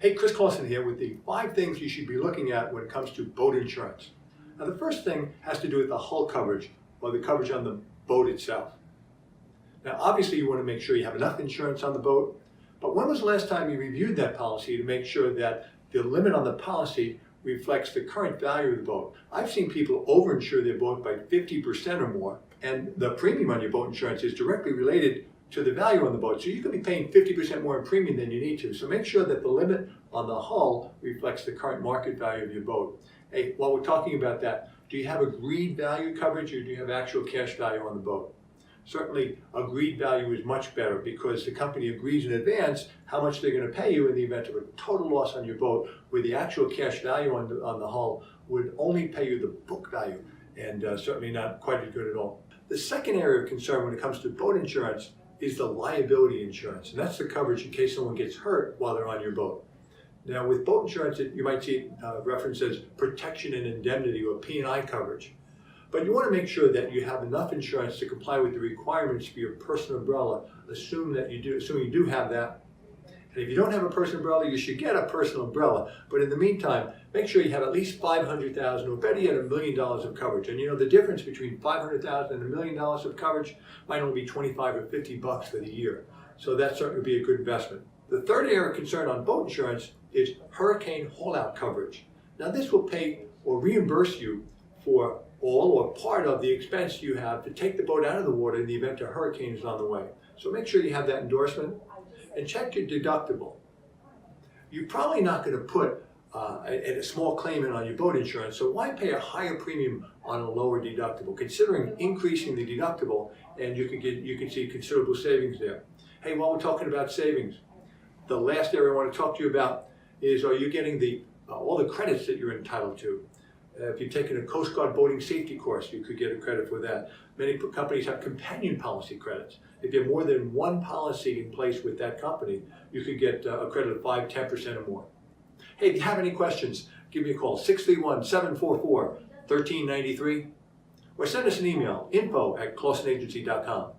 Hey, Chris Clausen here with the 5 things you should be looking at when it comes to boat insurance. Now, the first thing has to do with the hull coverage, or the coverage on the boat itself. Now, obviously you want to make sure you have enough insurance on the boat, but when was the last time you reviewed that policy to make sure that the limit on the policy reflects the current value of the boat? I've seen people overinsure their boat by 50% or more, and the premium on your boat insurance is directly related to the value on the boat. So you could be paying 50% more in premium than you need to. So make sure that the limit on the hull reflects the current market value of your boat. Hey, while we're talking about that, do you have agreed value coverage or do you have actual cash value on the boat? Certainly, agreed value is much better because the company agrees in advance how much they're going to pay you in the event of a total loss on your boat, where the actual cash value on the hull would only pay you the book value, and certainly not quite as good at all. The second area of concern when it comes to boat insurance is the liability insurance, and that's the coverage in case someone gets hurt while they're on your boat. Now, with boat insurance, you might see it referenced as protection and indemnity, or P&I coverage. But you want to make sure that you have enough insurance to comply with the requirements for your personal umbrella, assuming you do have that. And if you don't have a personal umbrella, you should get a personal umbrella. But in the meantime, make sure you have at least $500,000 or better yet $1 million of coverage. And you know the difference between $500,000 and $1 million of coverage might only be 25 or 50 bucks for the year. So that certainly would be a good investment. The third area of concern on boat insurance is hurricane haul-out coverage. Now, this will pay or reimburse you for all or part of the expense you have to take the boat out of the water in the event a hurricane is on the way. So make sure you have that endorsement and check your deductible. You're probably not going to put a small claim in on your boat insurance, so why pay a higher premium on a lower deductible? Considering increasing the deductible, and you can see considerable savings there. Hey, while we're talking about savings, the last area I want to talk to you about is, are you getting all the credits that you're entitled to? If you've taken a Coast Guard boating safety course, you could get a credit for that. Many companies have companion policy credits. If you have more than one policy in place with that company, you could get a credit of 5, 10% or more. Hey, if you have any questions, give me a call, 631-744-1393, or send us an email, info@clausenagency.com.